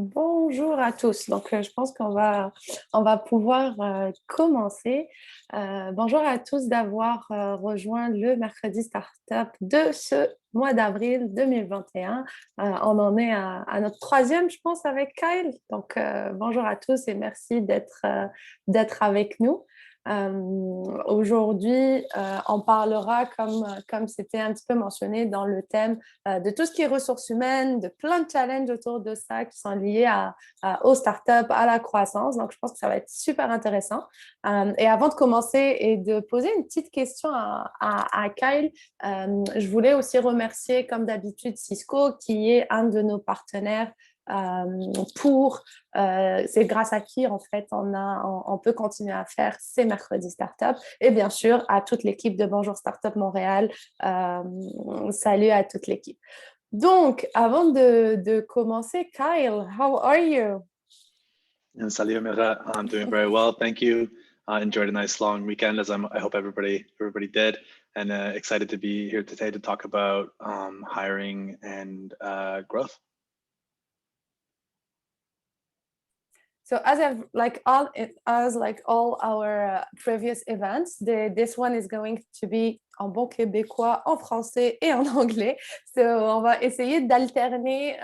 Bonjour à tous. Je pense qu'on va pouvoir commencer. Bonjour à tous d'avoir rejoint le mercredi Startup de ce mois d'avril 2021. On en est à notre troisième, je pense, avec Kyle. Bonjour à tous et merci d'être avec nous. Aujourd'hui, on parlera, comme c'était un petit peu mentionné dans le thème, de tout ce qui est ressources humaines, de plein de challenges autour de ça qui sont liés aux startups, à la croissance. Donc, je pense que ça va être super intéressant. Et avant de commencer et de poser une petite question à Kyle, je voulais aussi remercier, comme d'habitude, Cisco, qui est un de nos partenaires c'est grâce à qui en fait on peut continuer à faire ces mercredis startup et bien sûr à toute l'équipe de Bonjour Startup Montréal. Salut à toute l'équipe. Donc avant de commencer, Kyle, how are you? And Salut Amira, I'm doing very well, thank you. Enjoyed a nice long weekend, I hope everybody did, and excited to be here today to talk about hiring and growth. So all our previous events, this one is going to be en bon québécois, en français et en anglais. So, on va essayer d'alterner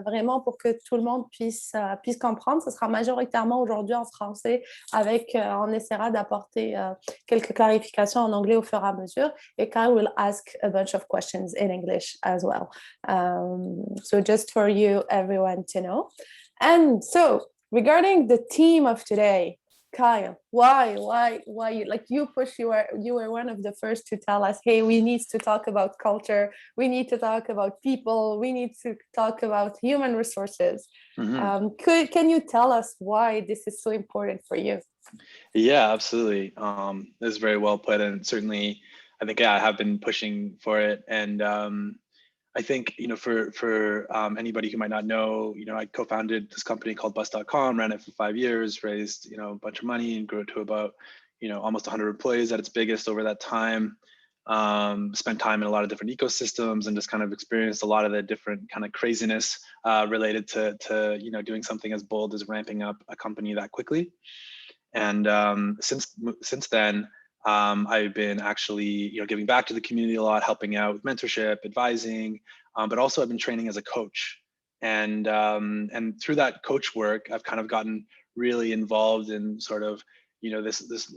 vraiment pour que tout le monde puisse comprendre. Ce sera majoritairement aujourd'hui en français on essaiera d'apporter quelques clarifications en anglais au fur et à mesure. Et Kyle will ask a bunch of questions in English as well. So just for you, everyone to know. And so, regarding the theme of today, Kyle, why you were one of the first to tell us, hey, we need to talk about culture, we need to talk about people, we need to talk about human resources. Can you tell us why this is so important for you? Yeah, absolutely. This is very well put, and certainly I think I have been pushing for it. And I think, for anybody who might not know, I co-founded this company called Bus.com, ran it for 5 years, raised, a bunch of money and grew it to about, almost 100 employees at its biggest over that time. Spent time in a lot of different ecosystems and just kind of experienced a lot of the different kind of craziness related to doing something as bold as ramping up a company that quickly. And since then, I've been actually, giving back to the community a lot, helping out with mentorship, advising, but also I've been training as a coach. And through that coach work, I've kind of gotten really involved in sort of, this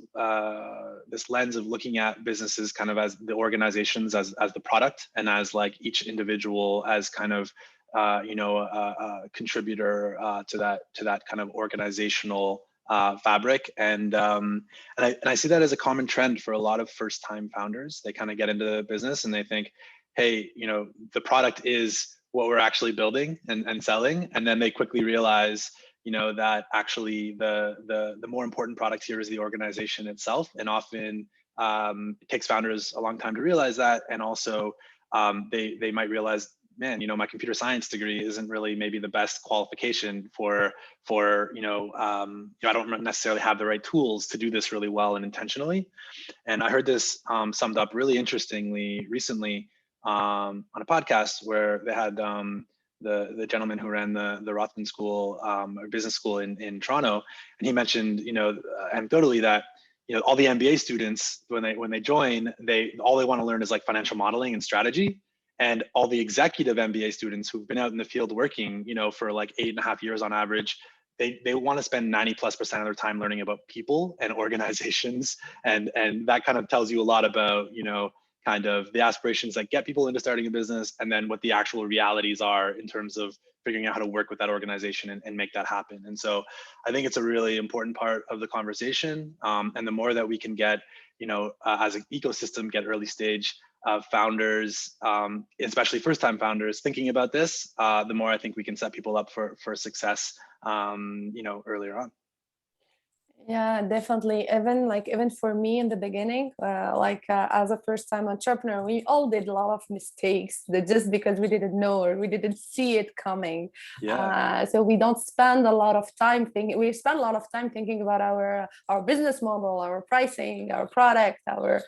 lens of looking at businesses kind of as the organizations as the product, and as like each individual as kind of a contributor to that kind of organizational fabric. And I see that as a common trend for a lot of first-time founders. They kind of get into the business and they think, hey, the product is what we're actually building and selling, and then they quickly realize, that actually the more important product here is the organization itself. And often it takes founders a long time to realize that, and also they might realize, man, my computer science degree isn't really maybe the best qualification for I don't necessarily have the right tools to do this really well and intentionally. And I heard this summed up really interestingly recently on a podcast where they had the gentleman who ran the Rothman School, or business school in Toronto, and he mentioned, anecdotally that all the MBA students when they join, all they want to learn is like financial modeling and strategy. And all the executive MBA students who've been out in the field working, for like 8.5 years on average, they want to spend 90+% of their time learning about people and organizations. And that kind of tells you a lot about, kind of the aspirations that get people into starting a business, and then what the actual realities are in terms of figuring out how to work with that organization and make that happen. And so I think it's a really important part of the conversation. And the more that we can get, as an ecosystem, get early stage founders, especially first-time founders, thinking about this, the more I think we can set people up for success, earlier on. Yeah, definitely. Even for me in the beginning, as a first-time entrepreneur, we all did a lot of mistakes that just because we didn't know or we didn't see it coming. Yeah. So we don't spend a lot of time thinking. We spend a lot of time thinking about our business model, our pricing, our product, our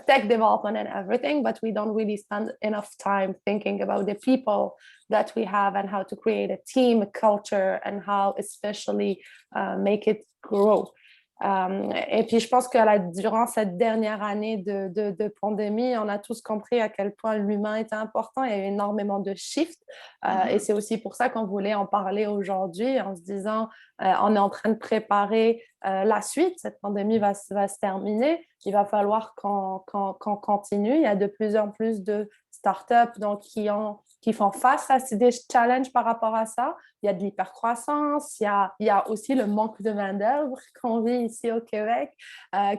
tech development and everything, but we don't really spend enough time thinking about the people that we have and how to create a team, a culture, and how especially make it grow. Et puis, je pense que durant cette dernière année de pandémie, on a tous compris à quel point l'humain était important. Il y a eu énormément de shifts. Et c'est aussi pour ça qu'on voulait en parler aujourd'hui en se disant, on est en train de préparer la suite. Cette pandémie va se terminer. Il va falloir qu'on continue. Il y a de plus en plus de startups donc, qui font face à des challenges par rapport à ça. Il y a de l'hypercroissance, il y a aussi le manque de main-d'œuvre qu'on vit ici au Québec,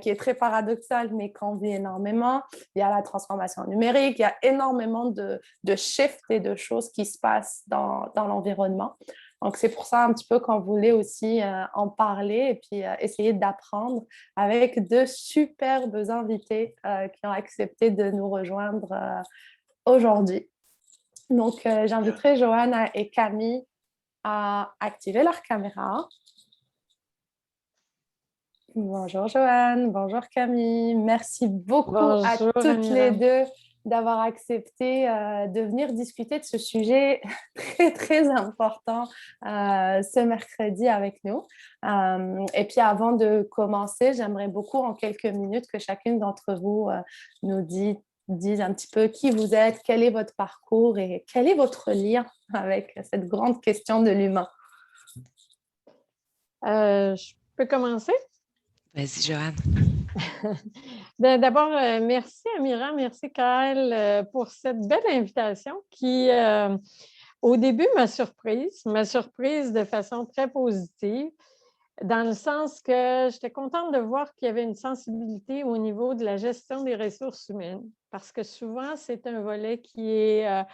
qui est très paradoxal, mais qu'on vit énormément. Il y a la transformation numérique, il y a énormément de shifts et de choses qui se passent dans l'environnement. Donc, c'est pour ça un petit peu qu'on voulait aussi en parler et puis essayer d'apprendre avec de superbes invités qui ont accepté de nous rejoindre aujourd'hui. Donc, j'inviterai Joanne et Camille à activer leur caméra. Bonjour Joanne, bonjour Camille. Merci beaucoup à toutes les deux d'avoir accepté de venir discuter de ce sujet très, très important ce mercredi avec nous. Et puis avant de commencer, j'aimerais beaucoup en quelques minutes que chacune d'entre vous nous dise un petit peu qui vous êtes, quel est votre parcours et quel est votre lien avec cette grande question de l'humain. Je peux commencer? Vas-y, Joanne. D'abord, merci Amira, merci Kyle pour cette belle invitation qui, au début, m'a surprise de façon très positive, dans le sens que j'étais contente de voir qu'il y avait une sensibilité au niveau de la gestion des ressources humaines, parce que souvent, c'est un volet qui est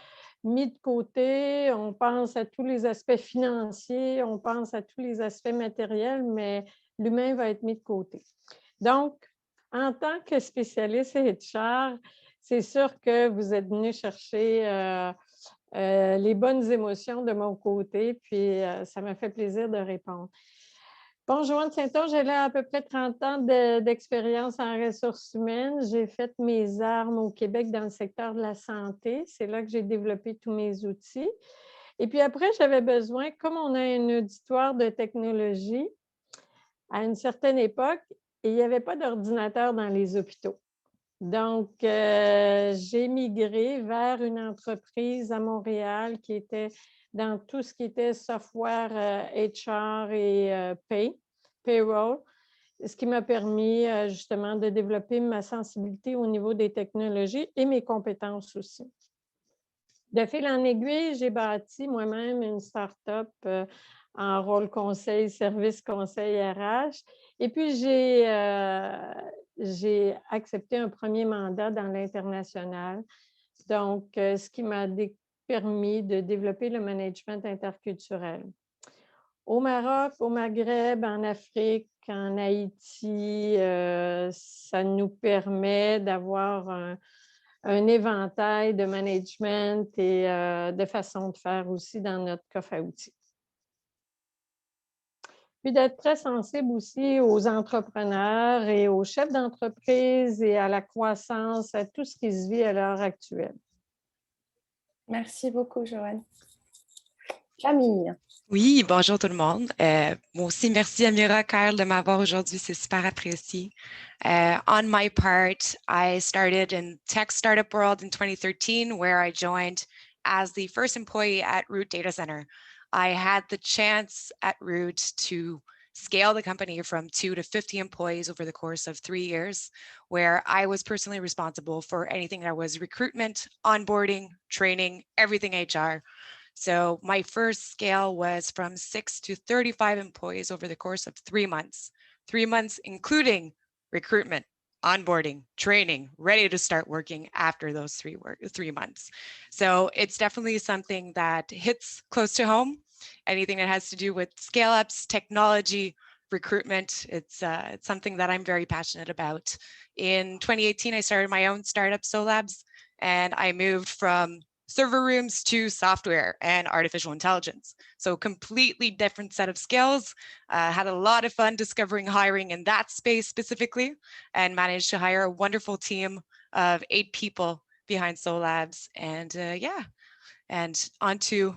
mis de côté. On pense à tous les aspects financiers, on pense à tous les aspects matériels, mais l'humain va être mis de côté. Donc, en tant que spécialiste HR, c'est sûr que vous êtes venu chercher les bonnes émotions de mon côté, puis ça m'a fait plaisir de répondre. Bon, Joanne Saint-Onge, j'ai là à peu près 30 ans d'expérience en ressources humaines. J'ai fait mes armes au Québec dans le secteur de la santé. C'est là que j'ai développé tous mes outils. Et puis après, j'avais besoin, comme on a un auditoire de technologie, à une certaine époque, il n'y avait pas d'ordinateur dans les hôpitaux. Donc, j'ai migré vers une entreprise à Montréal qui était dans tout ce qui était software HR et payroll, ce qui m'a permis justement de développer ma sensibilité au niveau des technologies et mes compétences aussi. De fil en aiguille, j'ai bâti moi-même une start-up en rôle conseil, service conseil RH. Et puis, j'ai accepté un premier mandat dans l'international. Donc, ce qui m'a permis de développer le management interculturel. Au Maroc, au Maghreb, en Afrique, en Haïti, ça nous permet d'avoir un éventail de management et de façon de faire aussi dans notre coffre à outils. Puis d'être très sensible aussi aux entrepreneurs et aux chefs d'entreprise et à la croissance, à tout ce qui se vit à l'heure actuelle. Merci beaucoup, Joanne. Camille. Oui, bonjour tout le monde. Moi aussi, merci Amira, Kyle, de m'avoir aujourd'hui. C'est super apprécié. On my part, I started in tech startup world in 2013, where I joined as the first employee at Root Data Center. I had the chance at Root to scale the company from 2 to 50 employees over the course of 3 years, where I was personally responsible for anything that was recruitment, onboarding, training, everything HR. So my first scale was from 6 to 35 employees over the course of 3 months, 3 months, including recruitment, onboarding, training, ready to start working after those 3 months. So it's definitely something that hits close to home. Anything that has to do with scale ups, technology, recruitment, it's something that I'm very passionate about. In 2018, I started my own startup, Solabs, and I moved from server rooms to software and artificial intelligence. So completely different set of skills. Had a lot of fun discovering hiring in that space specifically, and managed to hire a wonderful team of 8 people behind Soul Labs. And yeah, and on to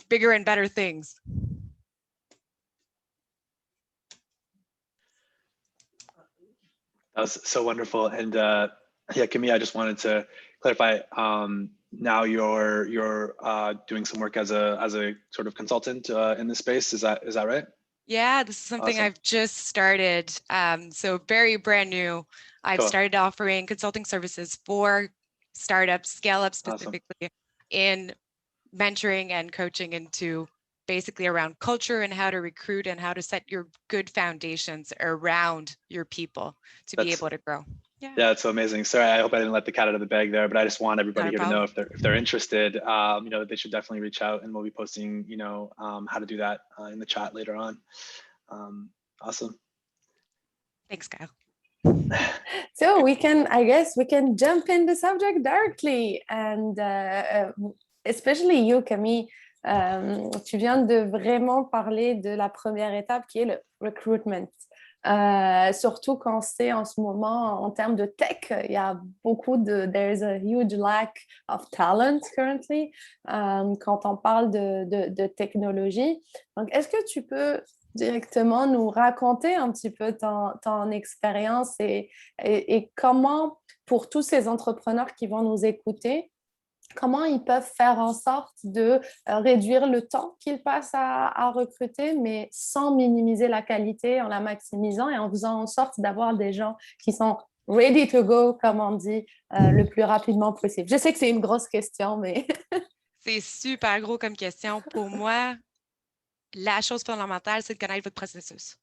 bigger and better things. That was so wonderful. And yeah, Camille, I just wanted to clarify. Now you're doing some work as a sort of consultant in this space. Is that right? Yeah, this is something Awesome. I've just started. So very brand new. I've Cool. started offering consulting services for startups, scale up Awesome. specifically in mentoring and coaching into basically around culture and how to recruit and how to set your good foundations around your people to be able to grow. Yeah, it's so amazing. Sorry, I hope I didn't let the cat out of the bag there, but I just want everybody here to know if they're interested, you know, they should definitely reach out, and we'll be posting, you know, how to do that in the chat later on. Awesome. Thanks, Kyle. So I guess we can jump in the subject directly, and especially you, Camille. Tu viens de vraiment parler de la première étape qui est le recruitment. Surtout quand c'est en ce moment en termes de tech, il y a there's a huge lack of talent currently quand on parle de technologie. Donc, est-ce que tu peux directement nous raconter un petit peu ton expérience et comment, pour tous ces entrepreneurs qui vont nous écouter, comment ils peuvent faire en sorte de réduire le temps qu'ils passent à recruter, mais sans minimiser la qualité, en la maximisant et en faisant en sorte d'avoir des gens qui sont ready to go, comme on dit, le plus rapidement possible. Je sais que c'est une grosse question, mais... C'est super gros comme question. Pour moi, la chose fondamentale, c'est de connaître votre processus.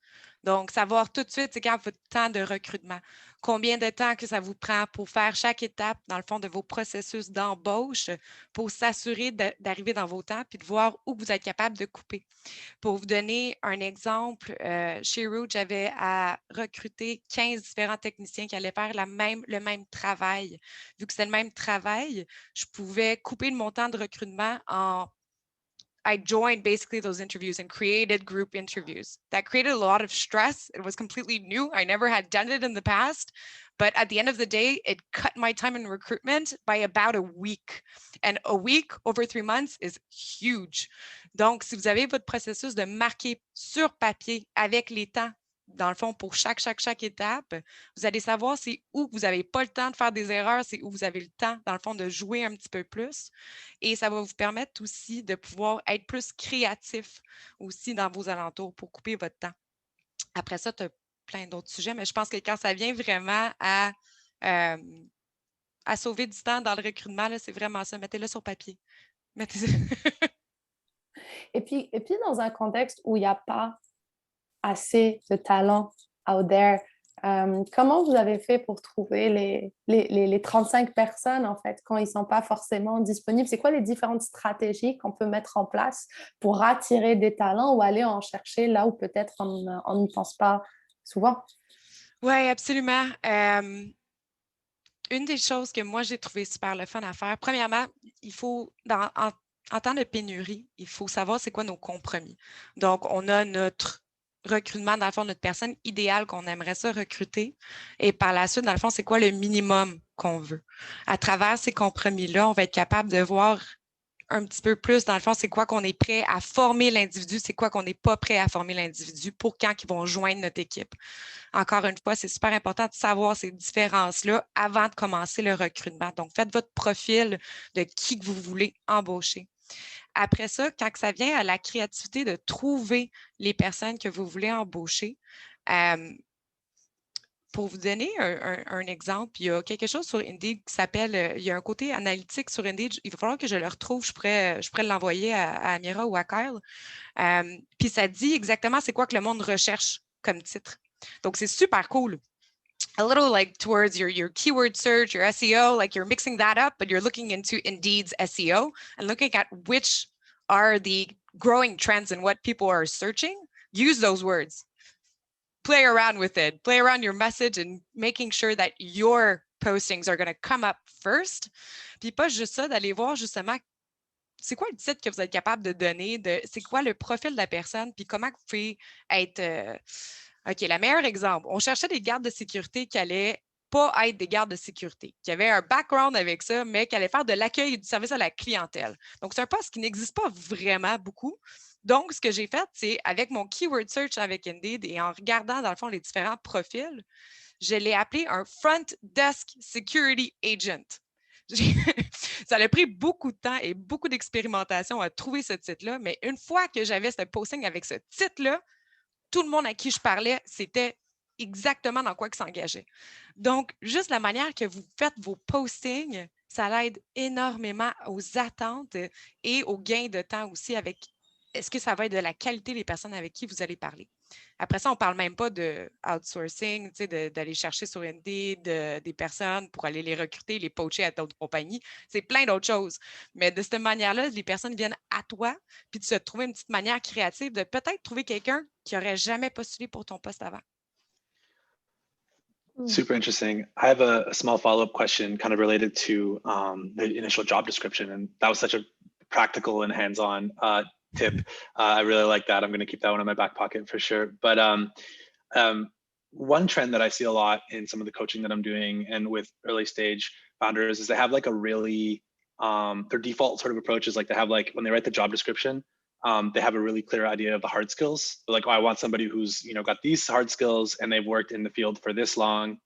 Donc, savoir tout de suite, c'est quand votre temps de recrutement. Combien de temps que ça vous prend pour faire chaque étape, dans le fond, de vos processus d'embauche pour s'assurer d'arriver dans vos temps puis de voir où vous êtes capable de couper. Pour vous donner un exemple, chez Root, j'avais à recruter 15 différents techniciens qui allaient faire le même travail. Vu que c'était le même travail, je pouvais couper le montant de recrutement en... I joined basically those interviews and created group interviews. That created a lot of stress. It was completely new. I never had done it in the past. But at the end of the day, it cut my time in recruitment by about a week. And a week over 3 months is huge. Donc, si vous avez votre processus de marquer sur papier avec les temps, dans le fond, pour chaque étape, vous allez savoir c'est où vous n'avez pas le temps de faire des erreurs, c'est où vous avez le temps, dans le fond, de jouer un petit peu plus. Et ça va vous permettre aussi de pouvoir être plus créatif aussi dans vos alentours pour couper votre temps. Après ça, tu as plein d'autres sujets, mais je pense que quand ça vient vraiment à sauver du temps dans le recrutement, c'est vraiment ça. Mettez-le sur papier. Et puis, dans un contexte où il n'y a pas assez de talent out there, comment vous avez fait pour trouver les 35 personnes, en fait, quand ils ne sont pas forcément disponibles? C'est quoi les différentes stratégies qu'on peut mettre en place pour attirer des talents ou aller en chercher là où peut-être on n'y pense pas souvent? Oui, absolument. Une des choses que moi, j'ai trouvé super le fun à faire, premièrement, il faut, en temps de pénurie, il faut savoir c'est quoi nos compromis. Donc, on a notre recrutement, dans le fond, notre personne idéale qu'on aimerait ça recruter. Et par la suite, dans le fond, c'est quoi le minimum qu'on veut. À travers ces compromis-là, on va être capable de voir un petit peu plus, dans le fond, c'est quoi qu'on est prêt à former l'individu, c'est quoi qu'on n'est pas prêt à former l'individu pour quand ils vont joindre notre équipe. Encore une fois, c'est super important de savoir ces différences-là avant de commencer le recrutement. Donc, faites votre profil de qui que vous voulez embaucher. Après ça, quand ça vient à la créativité de trouver les personnes que vous voulez embaucher, pour vous donner un exemple, il y a quelque chose sur Indeed qui s'appelle, il y a un côté analytique sur Indeed, il va falloir que je le retrouve, je pourrais l'envoyer à Amira ou à Kyle. Puis ça dit exactement c'est quoi que le monde recherche comme titre. Donc, c'est super cool. A little like towards your keyword search, your SEO, like you're mixing that up, but you're looking into Indeed's SEO and looking at which are the growing trends and what people are searching. Use those words. Play around with it. Play around your message and making sure that your postings are going to come up first. Puis pas juste ça, d'aller voir justement c'est quoi le titre que vous êtes capable de donner, c'est quoi le profil de la personne, puis comment vous pouvez être... OK, le meilleur exemple, on cherchait des gardes de sécurité qui allaient pas être des gardes de sécurité, qui avaient un background avec ça, mais qui allaient faire de l'accueil et du service à la clientèle. Donc, c'est un poste qui n'existe pas vraiment beaucoup. Donc, ce que j'ai fait, c'est avec mon keyword search avec Indeed et en regardant, dans le fond, les différents profils, je l'ai appelé un Front Desk Security Agent. Ça a pris beaucoup de temps et beaucoup d'expérimentation à trouver ce titre-là, mais une fois que j'avais ce posting avec ce titre-là, tout le monde à qui je parlais, c'était exactement dans quoi ils s'engageaient. Donc, juste la manière que vous faites vos postings, ça l'aide énormément aux attentes et au gain de temps aussi avec est-ce que ça va être de la qualité des personnes avec qui vous allez parler. Après ça, on ne parle même pas de outsourcing, d'aller chercher sur Indeed des personnes pour aller les recruter, les poacher à d'autres compagnies. C'est plein d'autres choses. Mais de cette manière-là, les personnes viennent à toi, puis tu as trouvé une petite manière créative de peut-être trouver quelqu'un qui n'aurait jamais postulé pour ton poste avant. Super interesting. I have a small follow-up question kind of related to the initial job description. And that was such a practical and hands-on tip. I really like that. I'm going to keep that one in my back pocket for sure. But one trend that I see a lot in some of the coaching that I'm doing and with early stage founders is they have like a really, their default sort of approach is like they have like, when they write the job description, they have a really clear idea of the hard skills. They're like, oh, I want somebody who's, you know, got these hard skills and they've worked in the field for this long.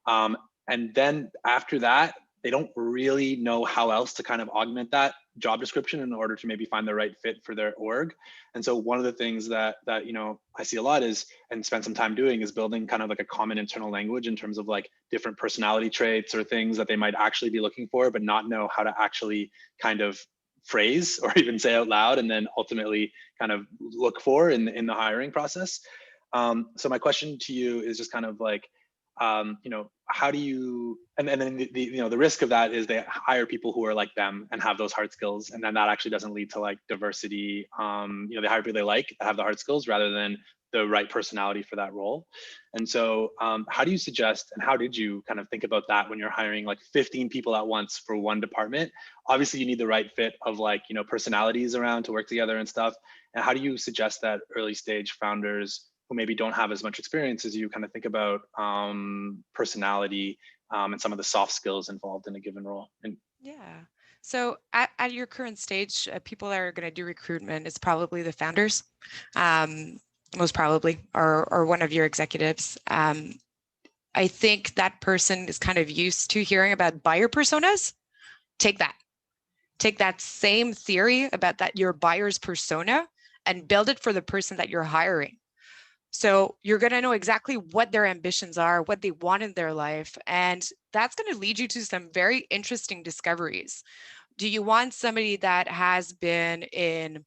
And then after that, they don't really know how else to kind of augment that job description in order to maybe find the right fit for their org. And so one of the things that you know I see a lot is, and spend some time doing, is building kind of like a common internal language in terms of like different personality traits or things that they might actually be looking for, but not know how to actually kind of phrase or even say out loud and then ultimately kind of look for in the hiring process. So my question to you is just kind of like, you know, how do you, and then the you know, the risk of that is they hire people who are like them and have those hard skills, and then that actually doesn't lead to like diversity. You know, they hire people they like that have the hard skills rather than the right personality for that role. And so how do you suggest, and how did you kind of think about that when you're hiring like 15 people at once for one department? Obviously you need the right fit of like, you know, personalities around to work together and stuff. And how do you suggest that early stage founders who maybe don't have as much experience as you kind of think about personality and some of the soft skills involved in a given role? And yeah. So at your current stage, people that are going to do recruitment is probably the founders, most probably, or one of your executives. I think that person is kind of used to hearing about buyer personas. Take that same theory about that your buyer's persona and build it for the person that you're hiring. So you're going to know exactly what their ambitions are, what they want in their life, and that's going to lead you to some very interesting discoveries. Do you want somebody that has been in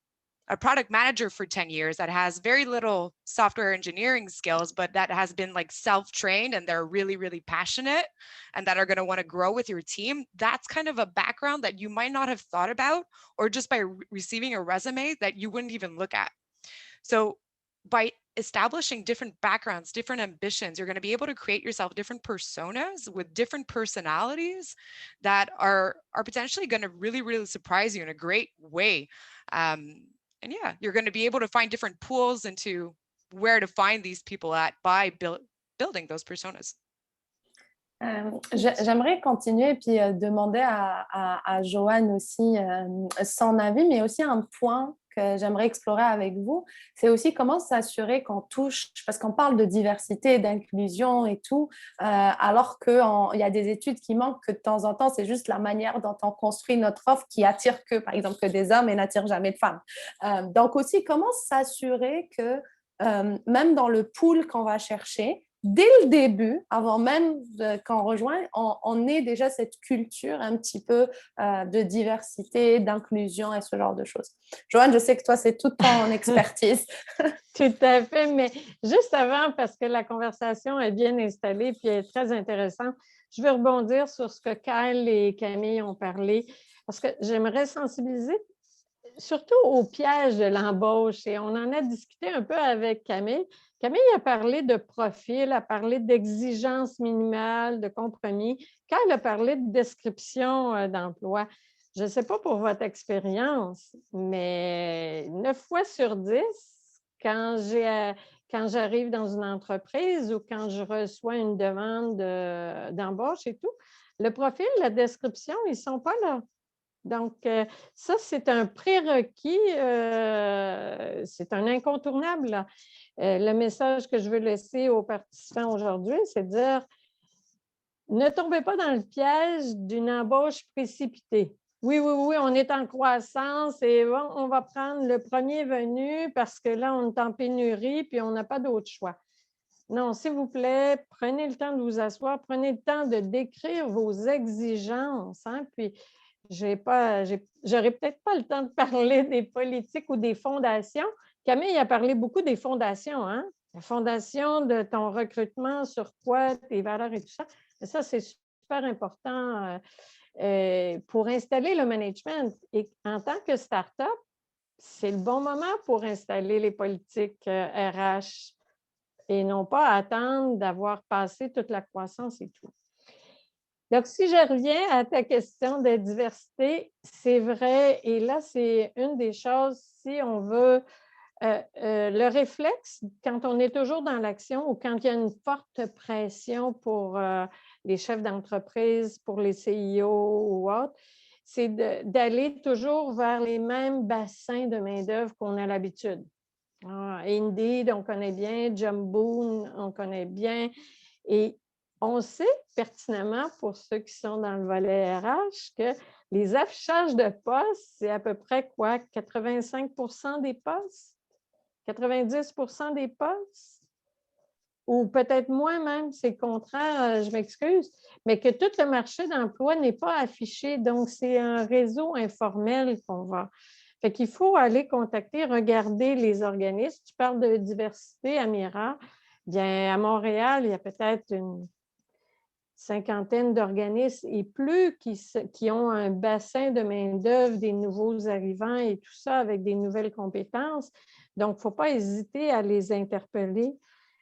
a product manager for 10 years that has very little software engineering skills, but that has been like self-trained and they're really, really passionate and that are going to want to grow with your team? That's kind of a background that you might not have thought about, or just by receiving a resume that you wouldn't even look at. So by establishing different backgrounds, different ambitions, you're going to be able to create yourself different personas with different personalities that are potentially going to really, really surprise you in a great way. And yeah, you're going to be able to find different pools into where to find these people at by building those personas. J'aimerais continuer et puis demander à Joanne aussi son avis, mais aussi un point que j'aimerais explorer avec vous, c'est aussi comment s'assurer qu'on touche, parce qu'on parle de diversité, d'inclusion et tout, alors qu'il y a des études qui manquent, que de temps en temps, c'est juste la manière dont on construit notre offre qui attire par exemple, que des hommes et n'attire jamais de femmes. Donc aussi, comment s'assurer que même dans le pool qu'on va chercher, dès le début, avant même qu'on rejoigne, on ait déjà cette culture un petit peu de diversité, d'inclusion et ce genre de choses. Joanne, je sais que toi, c'est toute ton expertise. Tout à fait, mais juste avant, parce que la conversation est bien installée puis elle est très intéressante, je vais rebondir sur ce que Kyle et Camille ont parlé, parce que j'aimerais sensibiliser surtout au piège de l'embauche, et on en a discuté un peu avec Camille. Camille a parlé de profil, a parlé d'exigences minimales, de compromis. Kyle a parlé de description d'emploi. je ne sais pas pour votre expérience, mais 9 fois sur 10, quand j'arrive dans une entreprise ou quand je reçois une demande d'embauche et tout, le profil, la description, ils ne sont pas là. Donc, ça, c'est un prérequis, c'est un incontournable, là. Le message que je veux laisser aux participants aujourd'hui, c'est de dire, ne tombez pas dans le piège d'une embauche précipitée. Oui, on est en croissance et bon, on va prendre le premier venu parce que là, on est en pénurie puis on n'a pas d'autre choix. Non, s'il vous plaît, prenez le temps de vous asseoir, prenez le temps de décrire vos exigences, hein, puis j'aurais peut-être pas le temps de parler des politiques ou des fondations. Camille a parlé beaucoup des fondations, hein? La fondation de ton recrutement, sur quoi, tes valeurs et tout ça. Mais ça, c'est super important pour installer le management. Et en tant que start-up, c'est le bon moment pour installer les politiques RH et non pas attendre d'avoir passé toute la croissance et tout. Donc, si je reviens à ta question de diversité, c'est vrai, et là, c'est une des choses, si on veut, le réflexe, quand on est toujours dans l'action ou quand il y a une forte pression pour les chefs d'entreprise, pour les CIO ou autres, c'est d'aller toujours vers les mêmes bassins de main-d'œuvre qu'on a l'habitude. Indeed, on connaît bien, Jumbo, on connaît bien, et on sait pertinemment, pour ceux qui sont dans le volet RH, que les affichages de postes, c'est à peu près quoi? 85 des postes? 90 des postes? Ou peut-être moins même, c'est le contraire, je m'excuse, mais que tout le marché d'emploi n'est pas affiché. Donc, c'est un réseau informel qu'on va. Fait qu'il faut aller contacter, regarder les organismes. Tu parles de diversité, Amira. Bien, à Montréal, il y a peut-être une cinquantaine d'organismes et plus qui ont un bassin de main-d'œuvre, des nouveaux arrivants et tout ça avec des nouvelles compétences. Donc, il ne faut pas hésiter à les interpeller,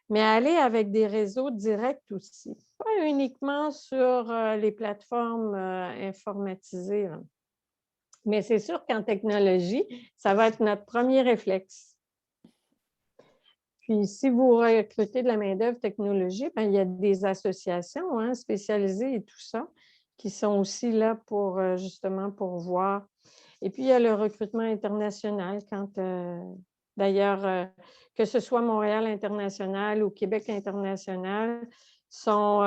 mais aller avec des réseaux directs aussi, pas uniquement sur les plateformes informatisées. Là. Mais c'est sûr qu'en technologie, ça va être notre premier réflexe. Puis, si vous recrutez de la main-d'œuvre technologie, bien, il y a des associations hein, spécialisées et tout ça qui sont aussi là pour justement pour voir. Et puis, il y a le recrutement international quand, d'ailleurs, que ce soit Montréal International ou Québec International, sont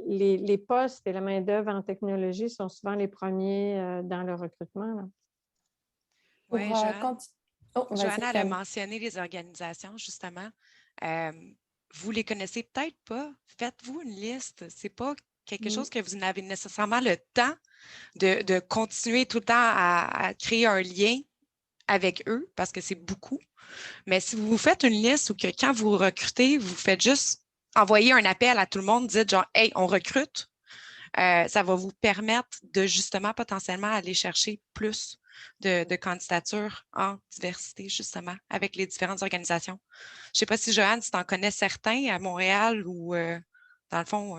les postes et la main-d'œuvre en technologie sont souvent les premiers dans le recrutement. Oui, Joanna a Camille. mentionné les organisations, justement. Vous les connaissez peut-être pas. Faites-vous une liste. Ce n'est pas quelque chose que vous n'avez nécessairement le temps de continuer tout le temps à créer un lien avec eux, parce que c'est beaucoup. Mais si vous faites une liste ou que quand vous recrutez, vous faites juste envoyer un appel à tout le monde, dites genre « Hey, on recrute », ça va vous permettre de justement potentiellement aller chercher plus de candidatures en diversité, justement, avec les différentes organisations. Je ne sais pas si, Joanne, si tu en connais certains à Montréal ou, dans le fond,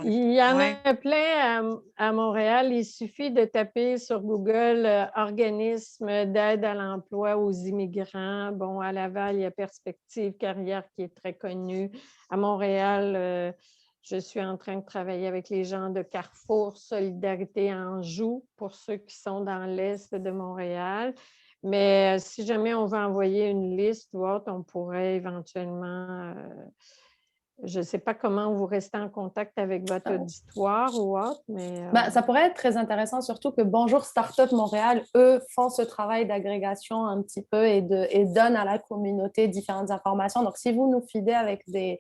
il y en a plein à Montréal. Il suffit de taper sur Google organisme d'aide à l'emploi aux immigrants. Bon, à Laval, il y a Perspective Carrière qui est très connue. À Montréal, je suis en train de travailler avec les gens de Carrefour Solidarité Anjou pour ceux qui sont dans l'est de Montréal. Mais si jamais on veut envoyer une liste ou autre, on pourrait éventuellement... je ne sais pas comment vous restez en contact avec votre auditoire ou autre, mais... Ça pourrait être très intéressant, surtout que Bonjour Startup Montréal, eux, font ce travail d'agrégation un petit peu et donnent à la communauté différentes informations. Donc, si vous nous fidez avec des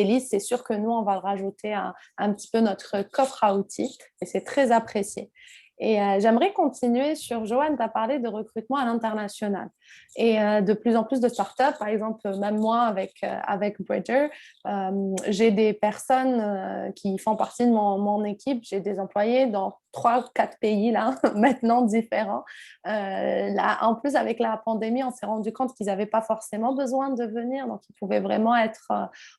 listes, c'est sûr que nous, on va le rajouter un petit peu notre coffre à outils et c'est très apprécié. Et j'aimerais continuer sur, Joanne, tu as parlé de recrutement à l'international et de plus en plus de startups, par exemple, même moi avec Bridger, j'ai des personnes qui font partie de mon équipe, j'ai des employés dans 3-4 pays là, maintenant différents. Là, en plus, avec la pandémie, on s'est rendu compte qu'ils n'avaient pas forcément besoin de venir, donc ils pouvaient vraiment être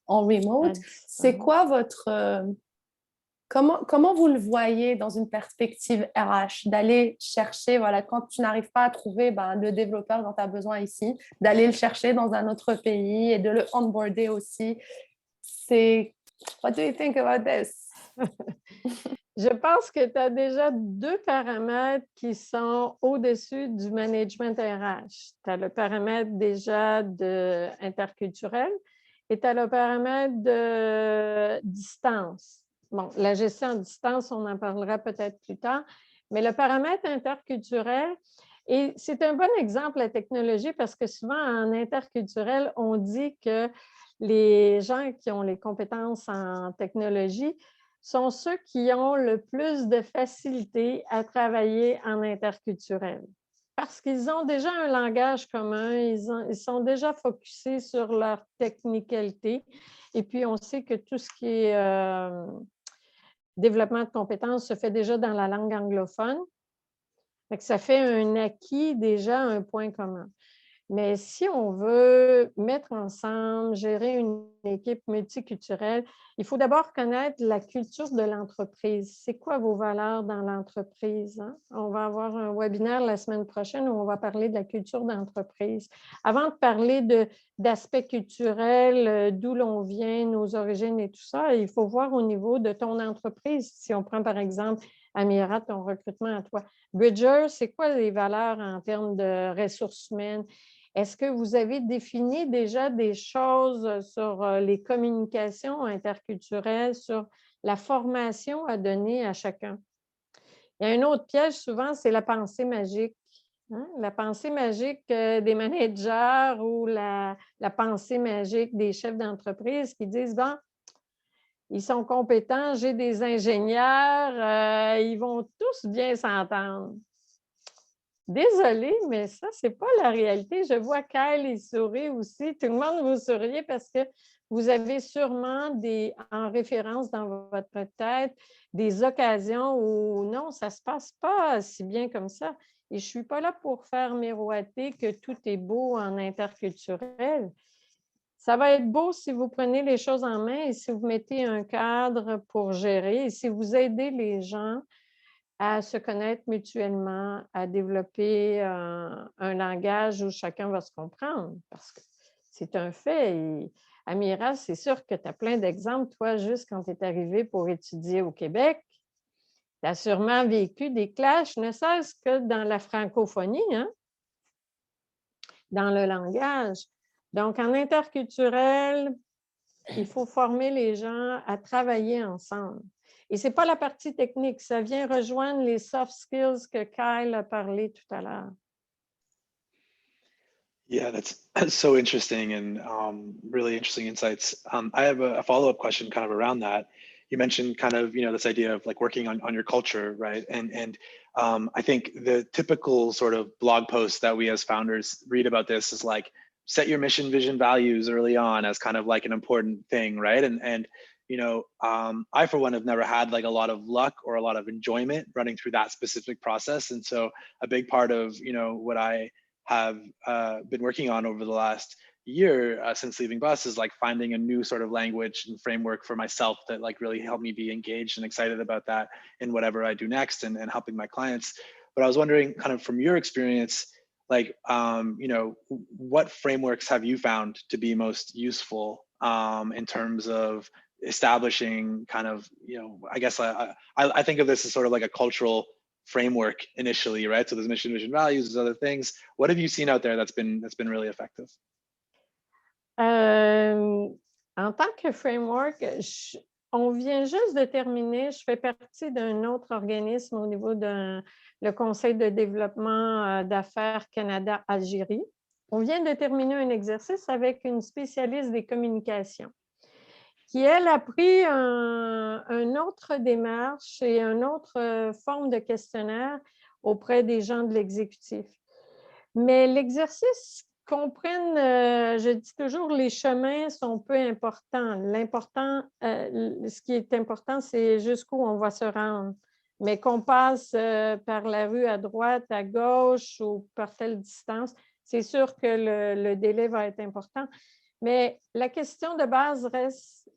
en remote. C'est quoi votre... Comment vous le voyez dans une perspective RH, d'aller chercher, voilà, quand tu n'arrives pas à trouver le développeur dont tu as besoin ici, d'aller le chercher dans un autre pays et de le onboarder aussi. What do you think about this? Je pense que tu as déjà 2 paramètres qui sont au-dessus du management RH. Tu as le paramètre déjà interculturel et tu as le paramètre de distance. Bon, la gestion à distance, on en parlera peut-être plus tard, mais le paramètre interculturel, et c'est un bon exemple, la technologie, parce que souvent en interculturel, on dit que les gens qui ont les compétences en technologie sont ceux qui ont le plus de facilité à travailler en interculturel. Parce qu'ils ont déjà un langage commun, ils sont déjà focusés sur leur technicalité. Et puis, on sait que tout ce qui est développement de compétences se fait déjà dans la langue anglophone. Ça fait un acquis déjà, un point commun. Mais si on veut mettre ensemble, gérer une équipe multiculturelle, il faut d'abord connaître la culture de l'entreprise. C'est quoi vos valeurs dans l'entreprise? Hein? On va avoir un webinaire la semaine prochaine où on va parler de la culture d'entreprise. Avant de parler d'aspects culturels, d'où l'on vient, nos origines et tout ça, il faut voir au niveau de ton entreprise. Si on prend par exemple Amira, ton recrutement à toi. Bridger, c'est quoi les valeurs en termes de ressources humaines? Est-ce que vous avez défini déjà des choses sur les communications interculturelles, sur la formation à donner à chacun? Il y a un autre piège souvent, c'est la pensée magique. Hein? La pensée magique des managers ou la pensée magique des chefs d'entreprise qui disent, bon, ils sont compétents, j'ai des ingénieurs, ils vont tous bien s'entendre. Désolée, mais ça, ce n'est pas la réalité. Je vois Kyle, il sourit aussi. Tout le monde vous souriez parce que vous avez sûrement en référence dans votre tête des occasions où non, ça ne se passe pas si bien comme ça. Et je ne suis pas là pour faire miroiter que tout est beau en interculturel. Ça va être beau si vous prenez les choses en main et si vous mettez un cadre pour gérer et si vous aidez les gens à se connaître mutuellement, à développer un langage où chacun va se comprendre, parce que c'est un fait. Et Amira, c'est sûr que tu as plein d'exemples. Toi, juste quand tu es arrivée pour étudier au Québec, tu as sûrement vécu des clashs, ne serait-ce que dans la francophonie, hein? Dans le langage. Donc, en interculturel, il faut former les gens à travailler ensemble. Et ce n'est pas la partie technique, ça vient rejoindre les soft skills que Kyle a parlé tout à l'heure. Yeah, that's so interesting and really interesting insights. I have a follow-up question kind of around that. You mentioned kind of, this idea of like working on your culture, right? And I think the typical sort of blog post that we as founders read about this is like, set your mission, vision, values early on as kind of like an important thing, right? And I for one have never had like a lot of luck or a lot of enjoyment running through that specific process. And so a big part of what I have been working on over the last year since leaving Bus is like finding a new sort of language and framework for myself that like really helped me be engaged and excited about that in whatever I do next and helping my clients. But I was wondering kind of from your experience, like, what frameworks have you found to be most useful in terms of establishing kind of, I guess I think of this as sort of like a cultural framework initially, right? So there's mission, vision, values, there's other things. What have you seen out there that's been really effective? En tant que framework, on vient juste de terminer, je fais partie d'un autre organisme au niveau le Conseil de développement d'affaires Canada-Algérie. On vient de terminer un exercice avec une spécialiste des communications qui, elle, a pris une autre démarche et une autre forme de questionnaire auprès des gens de l'exécutif. Mais l'exercice comprenne, je dis toujours, les chemins sont peu importants. L'important, ce qui est important, c'est jusqu'où on va se rendre. Mais qu'on passe par la rue à droite, à gauche ou par telle distance, c'est sûr que le délai va être important. Mais la question de base reste,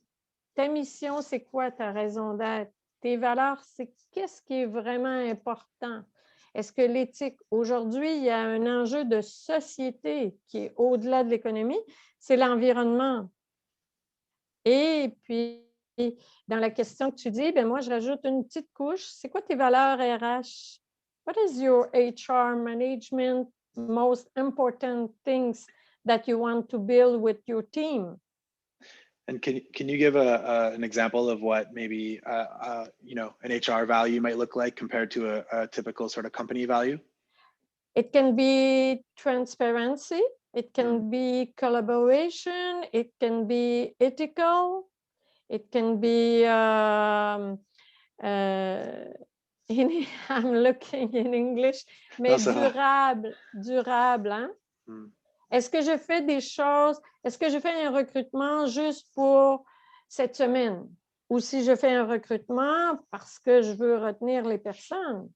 ta mission, c'est quoi ta raison d'être? tes valeurs, c'est qu'est-ce qui est vraiment important? Est-ce que l'éthique, aujourd'hui, il y a un enjeu de société qui est au-delà de l'économie, c'est l'environnement. Et puis, dans la question que tu dis, ben moi, je rajoute une petite couche. C'est quoi tes valeurs RH? What is your HR management most important things that you want to build with your team? And can you give an example of what maybe you know, an HR value might look like compared to a typical sort of company value? It can be transparency, it can be collaboration, it can be ethical, it can be I'm looking in English, mais durable, hein? Est-ce que je fais des choses, est-ce que je fais un recrutement juste pour cette semaine? Ou si je fais un recrutement parce que je veux retenir les personnes?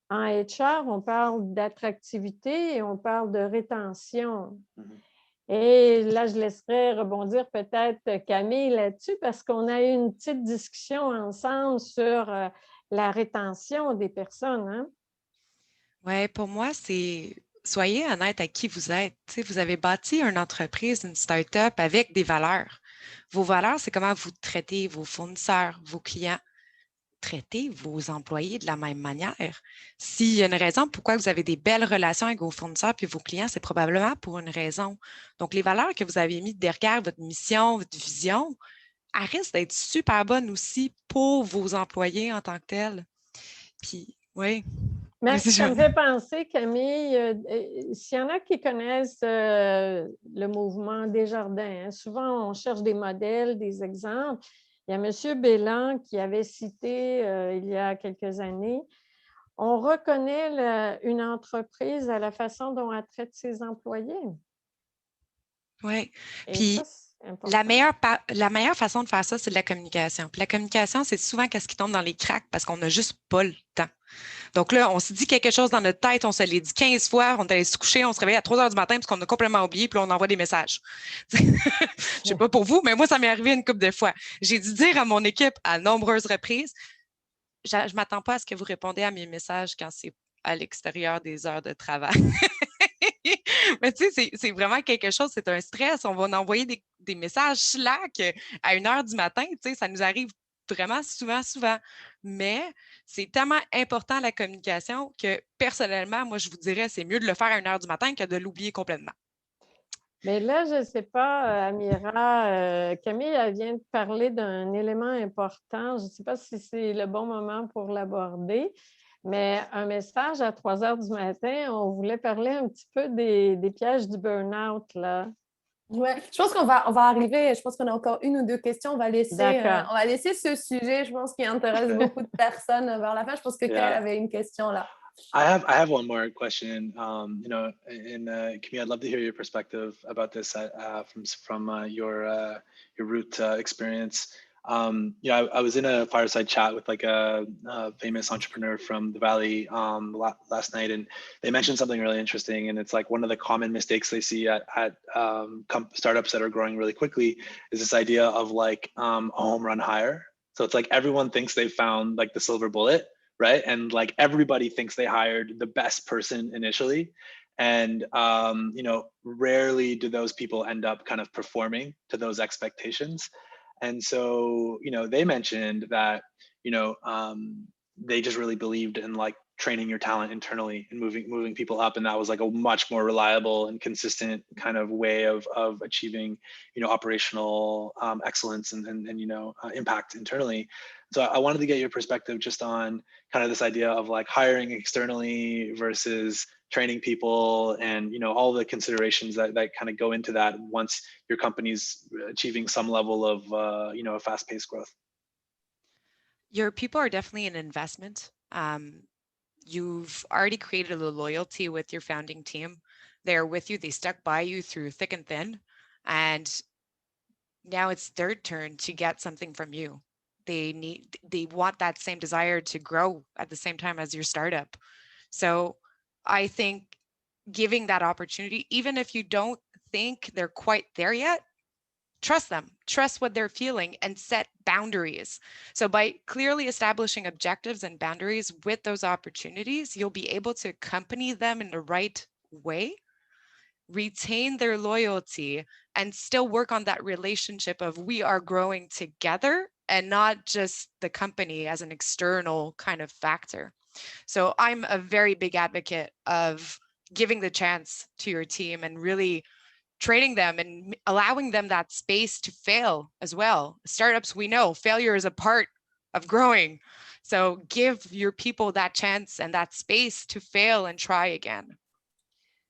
En HR, on parle d'attractivité et on parle de rétention. Et là, je laisserai rebondir peut-être Camille là-dessus parce qu'on a eu une petite discussion ensemble sur la rétention des personnes. Hein? Oui, pour moi, c'est soyez honnête à qui vous êtes. Tu sais, vous avez bâti une entreprise, une start-up avec des valeurs. Vos valeurs, c'est comment vous traitez vos fournisseurs, vos clients. Traitez vos employés de la même manière. S'il y a une raison pourquoi vous avez des belles relations avec vos fournisseurs puis vos clients, c'est probablement pour une raison. Donc, les valeurs que vous avez mises derrière votre mission, votre vision, elles risquent d'être super bonnes aussi pour vos employés en tant que tels. Puis, oui. Mais ça me fait penser, Camille, s'il y en a qui connaissent le mouvement Desjardins, hein, souvent on cherche des modèles, des exemples. Il y a M. Bélan qui avait cité il y a quelques années, on reconnaît une entreprise à la façon dont elle traite ses employés. Oui. Puis, la meilleure façon de faire ça, c'est de la communication. Puis la communication, c'est souvent qu'est-ce qui tombe dans les cracks parce qu'on n'a juste pas le temps. Donc là, on se dit quelque chose dans notre tête, on se l'est dit 15 fois, on est allé se coucher, on se réveille à 3 heures du matin parce qu'on a complètement oublié, puis là, on envoie des messages. Je ne sais pas pour vous, mais moi, ça m'est arrivé une couple de fois. J'ai dû dire à mon équipe à nombreuses reprises, je ne m'attends pas à ce que vous répondez à mes messages quand c'est à l'extérieur des heures de travail. Mais tu sais, c'est vraiment quelque chose, c'est un stress. On va envoyer des messages Slack à 1 heure du matin. Tu sais, ça nous arrive vraiment souvent. Mais c'est tellement important la communication que personnellement, moi, je vous dirais, c'est mieux de le faire à 1 heure du matin que de l'oublier complètement. Mais là, je ne sais pas, Amira, Camille, elle vient de parler d'un élément important. Je ne sais pas si c'est le bon moment pour l'aborder. Mais un message à 3 heures du matin, on voulait parler un petit peu des pièges du burn-out, là. Oui, je pense qu'on va arriver, je pense qu'on a encore 1 ou 2 questions. On va laisser ce sujet, je pense, qui intéresse beaucoup de personnes vers la fin. Je pense que Kyle avait une question là. I have one more question. You know, and Camille, I'd love to hear your perspective about this from your root experience. You know, I was in a fireside chat with like a famous entrepreneur from the Valley last night, and they mentioned something really interesting. And it's like one of the common mistakes they see at startups that are growing really quickly is this idea of like a home run hire. So it's like everyone thinks they found like the silver bullet, right? And like everybody thinks they hired the best person initially. And, you know, rarely do those people end up kind of performing to those expectations. And so, you know, they mentioned that, you know, they just really believed in like training your talent internally and moving people up. And that was like a much more reliable and consistent kind of way of achieving, you know, operational excellence and you know, impact internally. So I wanted to get your perspective just on kind of this idea of like hiring externally versus training people and, you know, all the considerations that kind of go into that once your company's achieving some level of, you know, a fast-paced growth. Your people are definitely an investment. You've already created a loyalty with your founding team. They're with you. They stuck by you through thick and thin. And now it's their turn to get something from you. They want that same desire to grow at the same time as your startup. So I think giving that opportunity, even if you don't think they're quite there yet, trust them, trust what they're feeling, and set boundaries. So by clearly establishing objectives and boundaries with those opportunities, you'll be able to accompany them in the right way, retain their loyalty, and still work on that relationship of we are growing together and not just the company as an external kind of factor. So I'm a very big advocate of giving the chance to your team and really training them and allowing them that space to fail as well. Startups, we know failure is a part of growing. So give your people that chance and that space to fail and try again.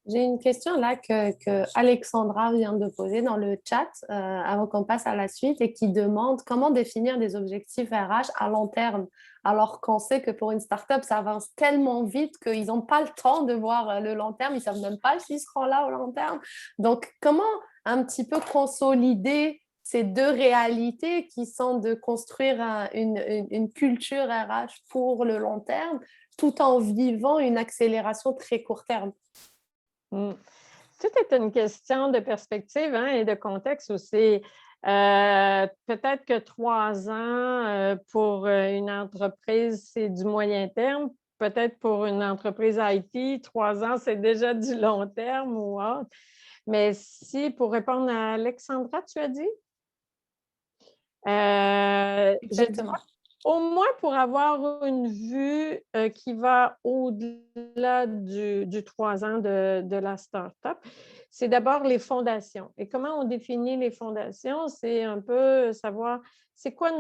J'ai une question là que Alexandra vient de poser dans le chat avant qu'on passe à la suite et qui demande comment définir des objectifs RH à long terme alors qu'on sait que pour une startup, ça avance tellement vite qu'ils n'ont pas le temps de voir le long terme, ils ne savent même pas s'ils seront là au long terme. Donc, comment un petit peu consolider ces deux réalités qui sont de construire une culture RH pour le long terme tout en vivant une accélération très court terme? Tout est une question de perspective et de contexte aussi. Peut-être que 3 ans pour une entreprise, c'est du moyen terme. Peut-être pour une entreprise IT, 3 ans, c'est déjà du long terme ou autre. Mais si, pour répondre à Alexandra, tu as dit? Exactement. Au moins pour avoir une vue qui va au-delà du 3 ans de la start-up, c'est d'abord les fondations. Et comment on définit les fondations? C'est un peu savoir c'est quoi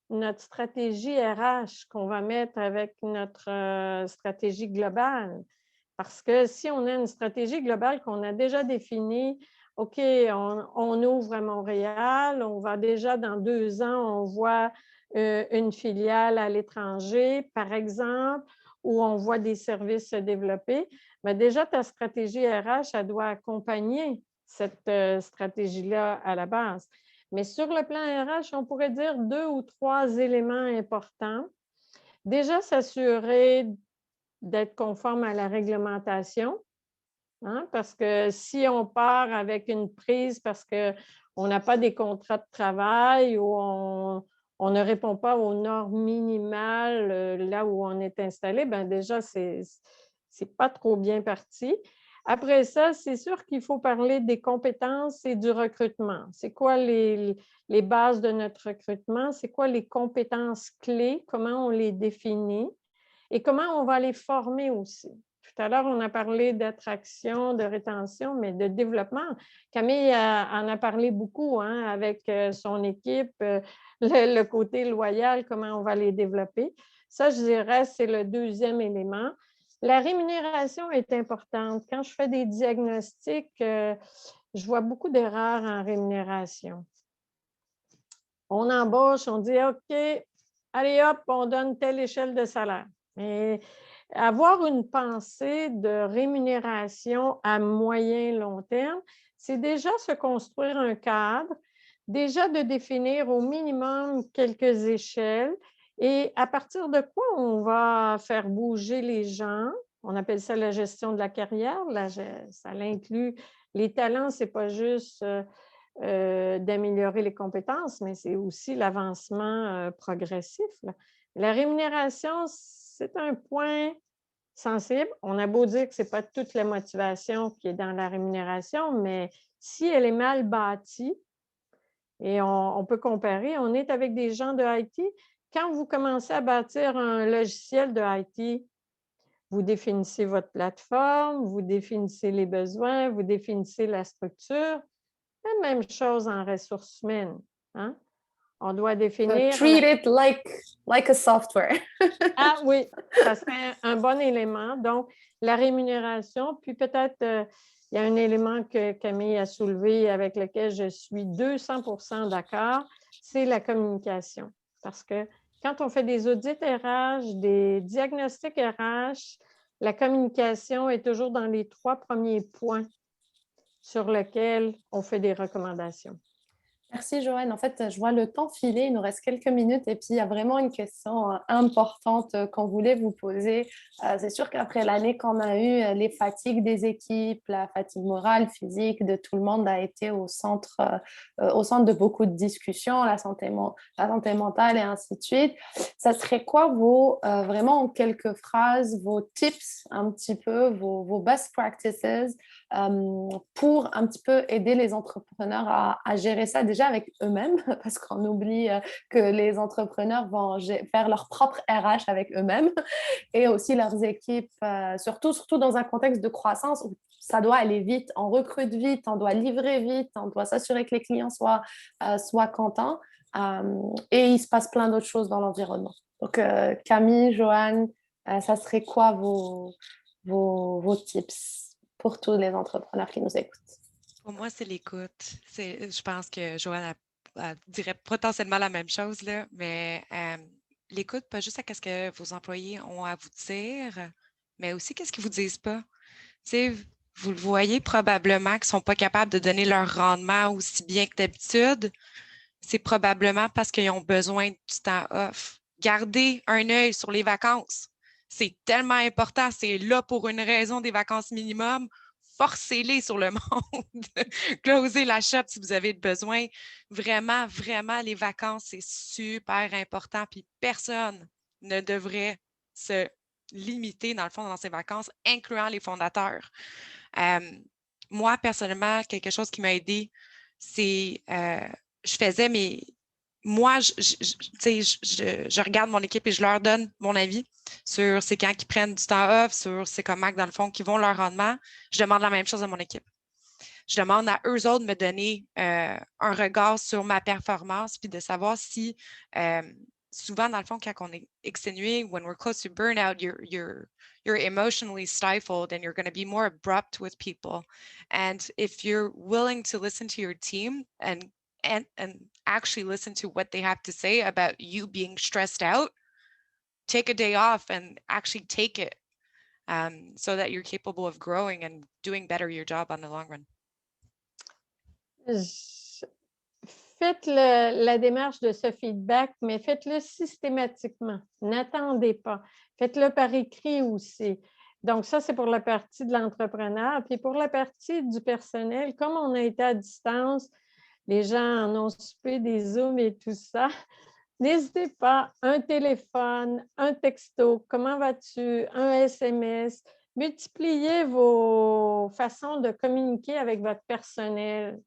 notre stratégie RH qu'on va mettre avec notre stratégie globale. Parce que si on a une stratégie globale qu'on a déjà définie, OK, on ouvre à Montréal, on va déjà dans 2 ans, on voit une filiale à l'étranger, par exemple, où on voit des services se développer. Mais déjà, ta stratégie RH, elle doit accompagner cette stratégie-là à la base. Mais sur le plan RH, on pourrait dire 2 ou 3 éléments importants. Déjà, s'assurer d'être conforme à la réglementation. Parce que si on part avec une prise parce qu'on n'a pas des contrats de travail ou on ne répond pas aux normes minimales là où on est installé, bien déjà, c'est pas trop bien parti. Après ça, c'est sûr qu'il faut parler des compétences et du recrutement. C'est quoi les bases de notre recrutement? C'est quoi les compétences clés? Comment on les définit? Et comment on va les former aussi? Tout à l'heure, on a parlé d'attraction, de rétention, mais de développement. Camille en a parlé beaucoup avec son équipe, le côté loyal, comment on va les développer. Ça, je dirais, c'est le deuxième élément. La rémunération est importante. Quand je fais des diagnostics, je vois beaucoup d'erreurs en rémunération. On embauche, on dit « OK, allez hop, on donne telle échelle de salaire ». Mais avoir une pensée de rémunération à moyen long terme, c'est déjà se construire un cadre, déjà de définir au minimum quelques échelles et à partir de quoi on va faire bouger les gens. On appelle ça la gestion de la carrière. Ça inclut les talents, ce n'est pas juste d'améliorer les compétences, mais c'est aussi l'avancement progressif. La rémunération, c'est un point sensible. On a beau dire que ce n'est pas toute la motivation qui est dans la rémunération, mais si elle est mal bâtie, et on peut comparer, on est avec des gens de IT. Quand vous commencez à bâtir un logiciel de IT, vous définissez votre plateforme, vous définissez les besoins, vous définissez la structure. La même chose en ressources humaines. On doit définir... So treat it like a software. Ah oui, ça serait un bon élément. Donc, la rémunération, puis peut-être, il y a un élément que Camille a soulevé avec lequel je suis 200% d'accord, c'est la communication. Parce que quand on fait des audits RH, des diagnostics RH, la communication est toujours dans les 3 premiers points sur lesquels on fait des recommandations. Merci Joanne. En fait, je vois le temps filer, il nous reste quelques minutes et puis il y a vraiment une question importante qu'on voulait vous poser. C'est sûr qu'après l'année qu'on a eue, les fatigues des équipes, la fatigue morale, physique de tout le monde a été au centre de beaucoup de discussions, la santé mentale et ainsi de suite. Ça serait quoi vraiment en quelques phrases, vos tips un petit peu, vos best practices pour un petit peu aider les entrepreneurs à gérer ça déjà avec eux-mêmes, parce qu'on oublie que les entrepreneurs vont faire leur propre RH avec eux-mêmes et aussi leurs équipes, surtout dans un contexte de croissance où ça doit aller vite, on recrute vite, on doit livrer vite, on doit s'assurer que les clients soient contents et il se passe plein d'autres choses dans l'environnement. Donc Camille, Joanne, ça serait quoi vos tips pour tous les entrepreneurs qui nous écoutent? Pour moi, c'est l'écoute. Je pense que Joanne dirait potentiellement la même chose, là, mais l'écoute, pas juste à ce que vos employés ont à vous dire, mais aussi qu'est-ce qu'ils ne vous disent pas. Tu sais, vous le voyez probablement qu'ils ne sont pas capables de donner leur rendement aussi bien que d'habitude. C'est probablement parce qu'ils ont besoin du temps off. Gardez un œil sur les vacances. C'est tellement important. C'est là pour une raison des vacances minimum. Forcez-les sur le monde. Closez la shop si vous avez besoin. Vraiment, vraiment, les vacances, c'est super important. Puis personne ne devrait se limiter, dans le fond, dans ses vacances, incluant les fondateurs. Moi, personnellement, quelque chose qui m'a aidé, c'est je faisais mes. Moi, je regarde mon équipe et je leur donne mon avis sur c'est quand ils prennent du temps off, sur c'est comment, dans le fond, qu'ils vont leur rendement. Je demande la même chose à mon équipe. Je demande à eux autres de me donner un regard sur ma performance puis de savoir si souvent, dans le fond, quand on est exténué, when we're close to burnout, you're emotionally stifled and you're going to be more abrupt with people. And if you're willing to listen to your team and actually listen to what they have to say about you being stressed out, take a day off and actually take it so that you're capable of growing and doing better your job on the long run. Faites la démarche de ce feedback, mais faites-le systématiquement. N'attendez pas. Faites-le par écrit aussi. Donc, ça, c'est pour la partie de l'entrepreneur. Puis pour la partie du personnel, comme on a été à distance, les gens en ont soupé des Zooms et tout ça, n'hésitez pas, un téléphone, un texto, comment vas-tu, un SMS, multipliez vos façons de communiquer avec votre personnel.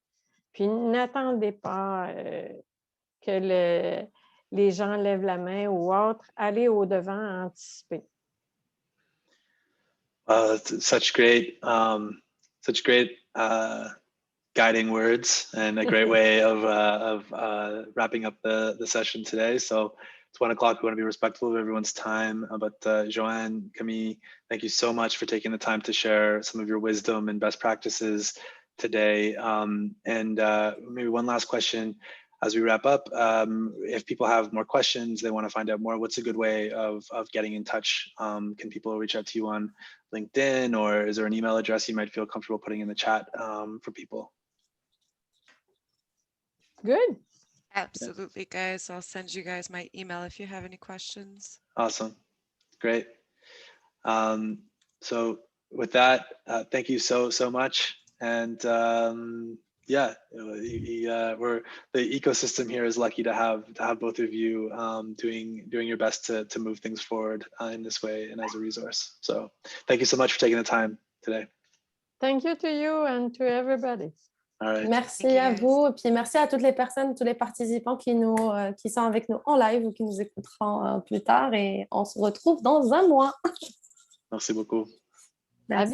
Puis n'attendez pas que les gens lèvent la main ou autre. Allez au-devant, anticiper. Such great guiding words and a great way of wrapping up the session today. So it's 1 o'clock. We want to be respectful of everyone's time. But Joanne, Camille, thank you so much for taking the time to share some of your wisdom and best practices today. And maybe one last question as we wrap up. If people have more questions, they want to find out more, what's a good way of getting in touch? Can people reach out to you on LinkedIn, or is there an email address you might feel comfortable putting in the chat for people? Good. Absolutely, guys. I'll send you guys my email if you have any questions. Awesome. Great. So with that, thank you so much. And yeah, the ecosystem here is lucky to have both of you doing your best to move things forward in this way and as a resource. So thank you so much for taking the time today. Thank you to you and to everybody. All right. Merci à vous et puis merci à toutes les personnes, tous les participants qui sont avec nous en live ou qui nous écouteront plus tard et on se retrouve dans un mois. Merci beaucoup. Merci.